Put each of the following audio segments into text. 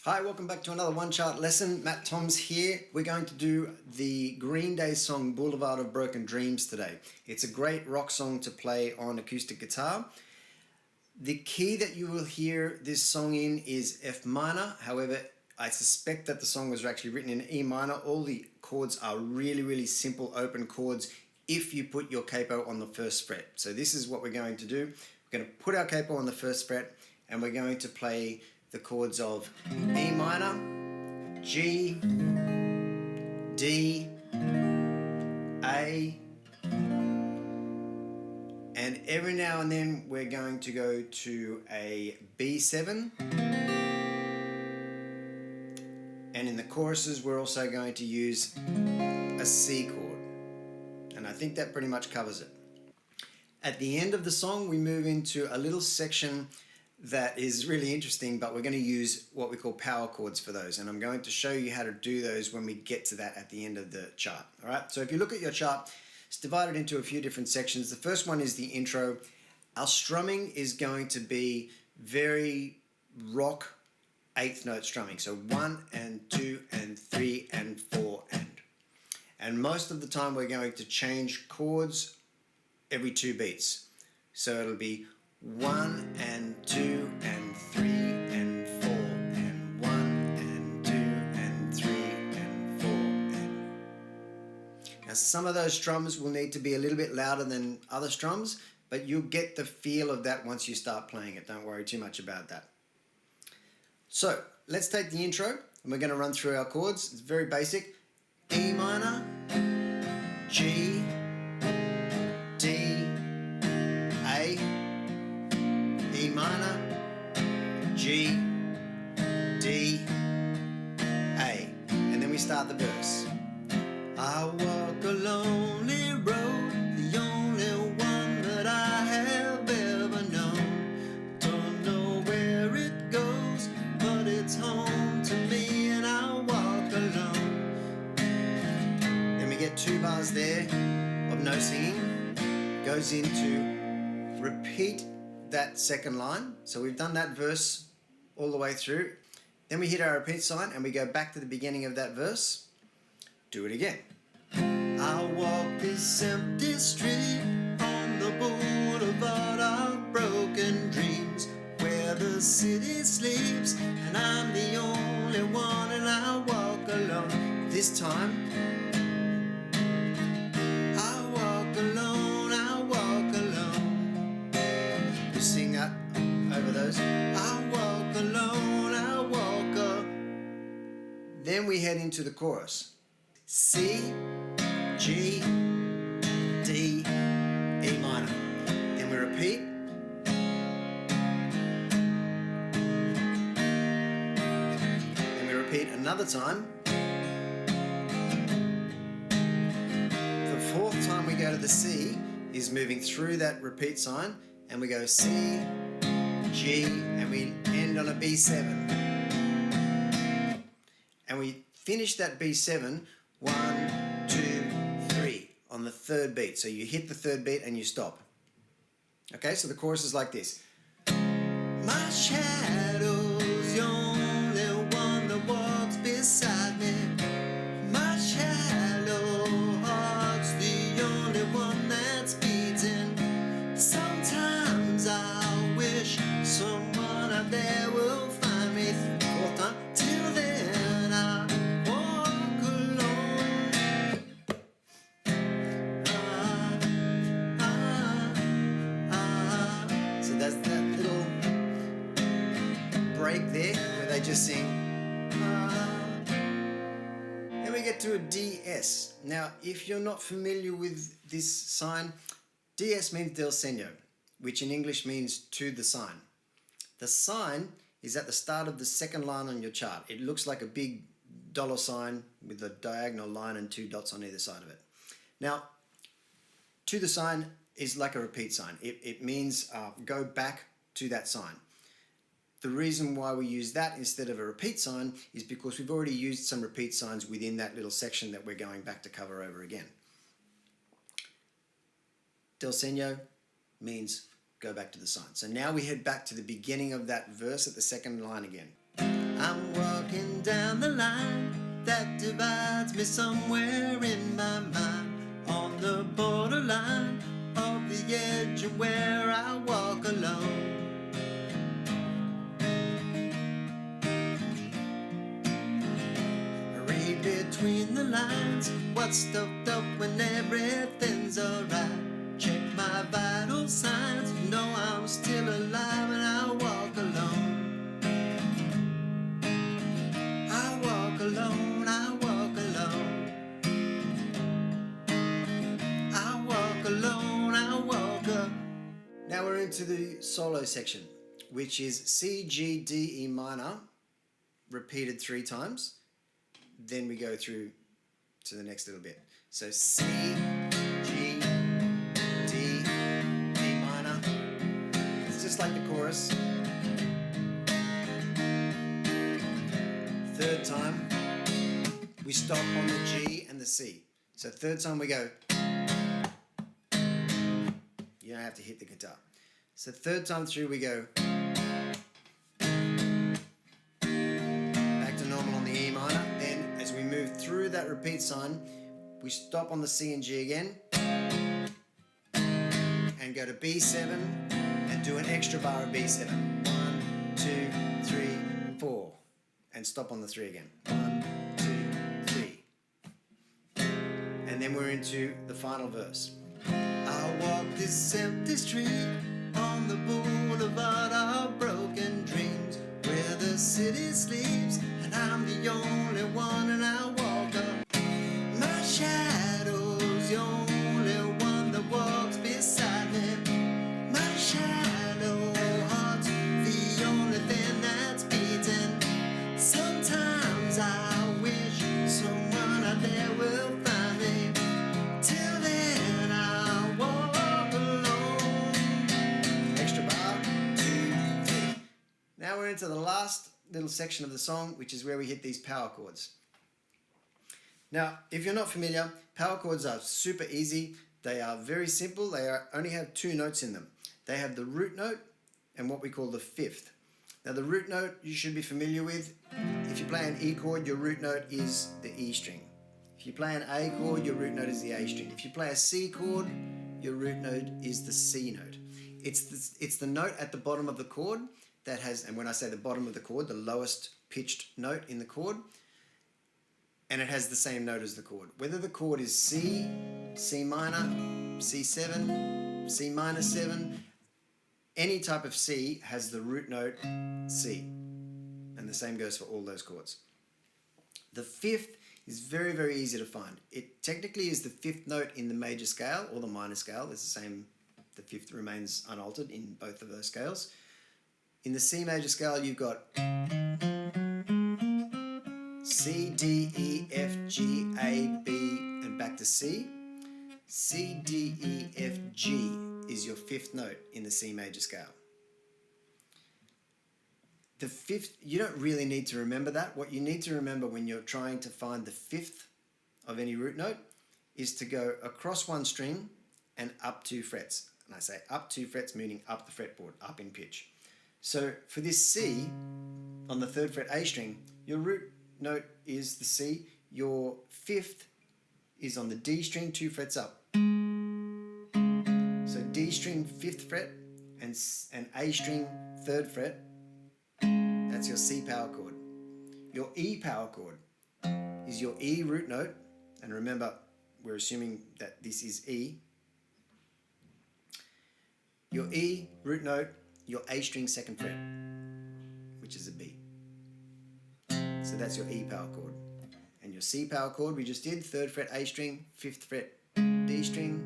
Hi, welcome back to another OneChart lesson. Matt Toms here. We're going to do the Green Day song Boulevard of Broken Dreams today. It's a great rock song to play on acoustic guitar. The key that you will hear this song in is F minor. However, I suspect that the song was actually written in E minor. All the chords are really simple open chords if you put your capo on the first fret. So this is what we're going to do. We're going to put our capo on the first fret and we're going to play the chords of E minor, G, D, A, and every now and then we're going to go to a B7, and in the choruses we're also going to use a C chord, and I think that pretty much covers it. At the end of the song we move into a little section that is really interesting, but we're going to use what we call power chords for those, and I'm going to show you how to do those when we get to that at the end of the chart. Alright, so if you look at your chart, it's divided into a few different sections. The first one is the intro. Our strumming is going to be very rock eighth note strumming, so 1 and 2 and 3 and 4 and most of the time we're going to change chords every 2 beats, so it'll be 1 and 2 and 3 and 4 and 1 and 2 and 3 and 4 and... Now some of those strums will need to be a little bit louder than other strums, but you'll get the feel of that once you start playing it. Don't worry too much about that. So let's take the intro and we're going to run through our chords. It's very basic. E minor, G, D, A, E minor, G, D, A, and then we start the verse. I walk a lonely road, the only one that I have ever known. Don't know where it goes, but it's home to me, and I walk alone. Then we get 2 bars there of no singing. Goes into repeat that second line. So we've done that verse all the way through. Then we hit our repeat sign and we go back to the beginning of that verse. Do it again. I walk this empty street on the Boulevard of Broken Dreams, where the city sleeps and I'm the only one, and I walk alone. This time I walk alone, I walk alone. You sing that over those. I walk alone, I walk alone. Then we head into the chorus. C, G, D, E minor. Then we repeat. Then we repeat another time. The 4th time we go to the C is moving through that repeat sign, and we go C, G, and we end on a B7. And we finish that B7 1, 2, 3 on the 3rd beat. So you hit the 3rd beat and you stop. Okay, so the chorus is like this. My shadow's the only one that walks beside me. My shallow heart's the only one that's beating. Sometimes I wish someone out there will find me. 4th time. Till then I walk alone. So that's that little break there where they just sing. Then we get to a DS. Now if you're not familiar with this sign, DS means del segno, which in English means to the sign. The sign is at the start of the 2nd line on your chart. It looks like a big dollar sign with a diagonal line and 2 dots on either side of it. Now, to the sign is like a repeat sign. It means go back to that sign. The reason why we use that instead of a repeat sign is because we've already used some repeat signs within that little section that we're going back to cover over again. Del segno means go back to the sign. So now we head back to the beginning of that verse at the 2nd line again. I'm walking line that divides me somewhere in my mind, on the borderline of the edge of where I walk alone. Read between the lines what's stuffed up when everything's alright. Check my vital signs, know I'm still alive, and I walk alone. I walk alone, I walk alone. I walk alone, I walk up. Now we're into the solo section, which is C, G, D, E minor, repeated 3 times. Then we go through to the next little bit. So C, G, D, E minor. It's just like the chorus. Third time, we stop on the G and the C. So third time we go. You don't have to hit the guitar. So third time through we go. Back to normal on the E minor. Then as we move through that repeat sign, we stop on the C and G again. And go to B7 and do an extra bar of B7. 1, 2, 3, 4. And stop on the 3 again. 1, 2, 3. And then we're into the final verse. I walk this empty street on the Boulevard of Broken Dreams, where the city sleeps and I'm the only one, and I walk up. My shadow's the only one that walks beside me. My shadow heart's the only thing that's beating. Sometimes I wish someone out there will find me. Till then I walk alone. Extra bar, 2, 3. Now we're into the last little section of the song, which is where we hit these power chords. Now, if you're not familiar, power chords are super easy. They are very simple. They only have 2 notes in them. They have the root note and what we call the fifth. Now the root note you should be familiar with. If you play an E chord, your root note is the E string. If you play an A chord, your root note is the A string. If you play a C chord, your root note is the C note. It's the note at the bottom of the chord that has, and when I say the bottom of the chord, the lowest pitched note in the chord, and it has the same note as the chord. Whether the chord is C, C minor, C7, C minor 7, any type of C has the root note C. And the same goes for all those chords. The fifth is very, very easy to find. It technically is the 5th note in the major scale or the minor scale. It's the same, the 5th remains unaltered in both of those scales. In the C major scale, you've got C, D, E, F, G, A, B, and back to C. C, D, E, F, G is your 5th note in the C major scale. The 5th, you don't really need to remember that. What you need to remember when you're trying to find the 5th of any root note is to go across one string and up 2 frets. And I say up 2 frets, meaning up the fretboard, up in pitch. So for this C, on the 3rd fret A string, your root note is the C. Your 5th is on the D string, 2 frets up. So D string 5th fret and A string 3rd fret. That's your C power chord. Your E power chord is your E root note. And remember, we're assuming that this is E. Your E root note, your A string 2nd fret, which is a B. So that's your E power chord. And your C power chord we just did, 3rd fret A string, 5th fret D string.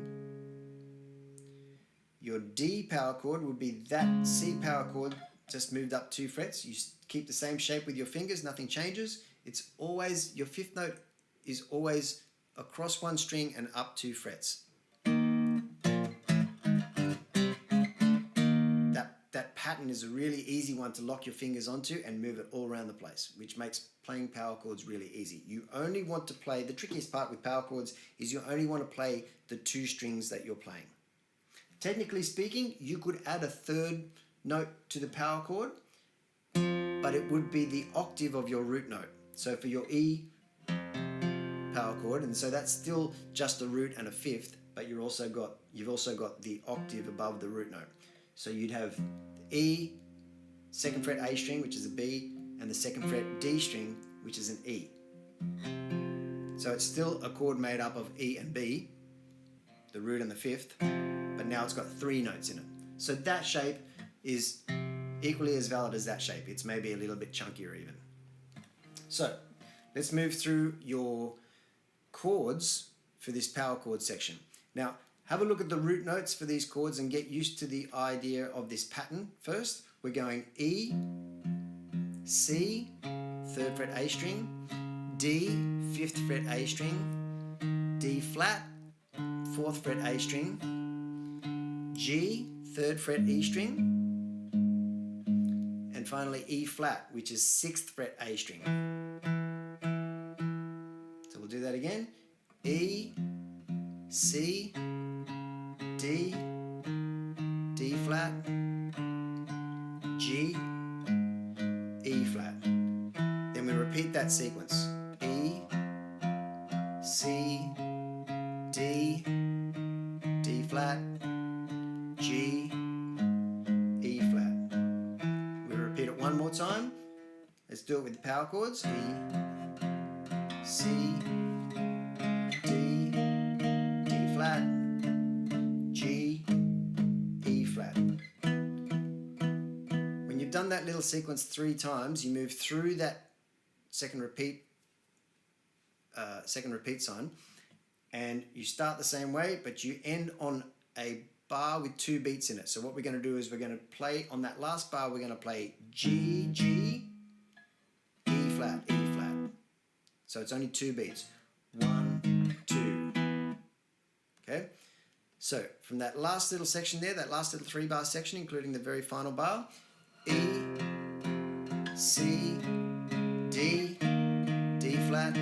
Your D power chord would be that C power chord just moved up 2 frets. You keep the same shape with your fingers, nothing changes. It's always, your 5th note is always across one string and up 2 frets. That pattern is a really easy one to lock your fingers onto and move it all around the place, which makes playing power chords really easy. You only want to play, the trickiest part with power chords is you only want to play the 2 strings that you're playing. Technically speaking, you could add a 3rd note to the power chord, but it would be the octave of your root note. So for your E power chord, and so that's still just a root and a fifth, but you've also got the octave above the root note. So you'd have E, second fret A string, which is a B, and the second fret D string, which is an E. So it's still a chord made up of E and B, the root and the fifth, but now it's got 3 notes in it. So that shape is equally as valid as that shape. It's maybe a little bit chunkier even. So let's move through your chords for this power chord section. Now have a look at the root notes for these chords and get used to the idea of this pattern first. We're going E, C, 3rd fret A string, D, 5th fret A string, D flat, 4th fret A string, G, 3rd fret E string, and finally E flat, which is 6th fret A string. So we'll do that again. E, C, D, D flat, G, E flat. Then we repeat that sequence. E, C, D, D flat, G, E flat. We repeat it one more time. Let's do it with the power chords. E, C, D, D flat, G, E flat. When you've done that little sequence 3 times, you move through that second repeat sign, and you start the same way, but you end on a bar with 2 beats in it. So what we're going to do is we're going to play on that last bar, we're going to play G, G, E flat, E flat. So it's only 2 beats. 1, 2. Okay? So from that last little section there, that last little 3-bar section, including the very final bar, E, C, D, D flat,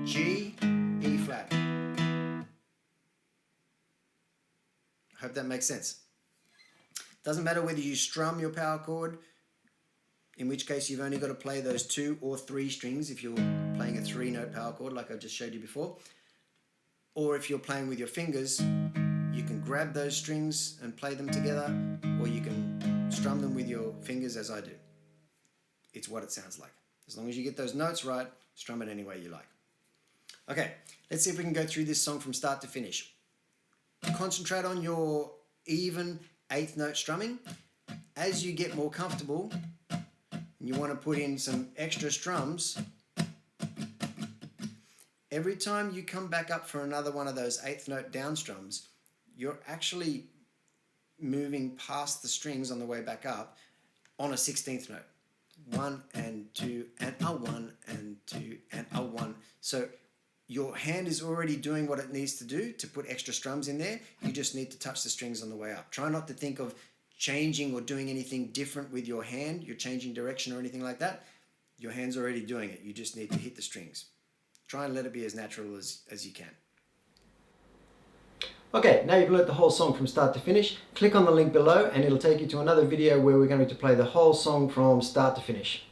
G, E flat. Hope that makes sense. Doesn't matter whether you strum your power chord, in which case you've only got to play those 2 or 3 strings if you're playing a 3-note power chord like I just showed you before. Or if you're playing with your fingers, you can grab those strings and play them together, or you can strum them with your fingers as I do. It's what it sounds like. As long as you get those notes right, strum it any way you like. Okay, let's see if we can go through this song from start to finish. Concentrate on your even 8th note strumming. As you get more comfortable and you want to put in some extra strums, every time you come back up for another one of those 8th note down strums, you're actually moving past the strings on the way back up on a 16th note. 1 and 2 and a 1 and 2 and a 1. So your hand is already doing what it needs to do to put extra strums in there. You just need to touch the strings on the way up. Try not to think of changing or doing anything different with your hand. You're changing direction or anything like that. Your hand's already doing it. You just need to hit the strings. Try and let it be as natural as you can. Okay, now you've learned the whole song from start to finish. Click on the link below and it'll take you to another video where we're going to play the whole song from start to finish.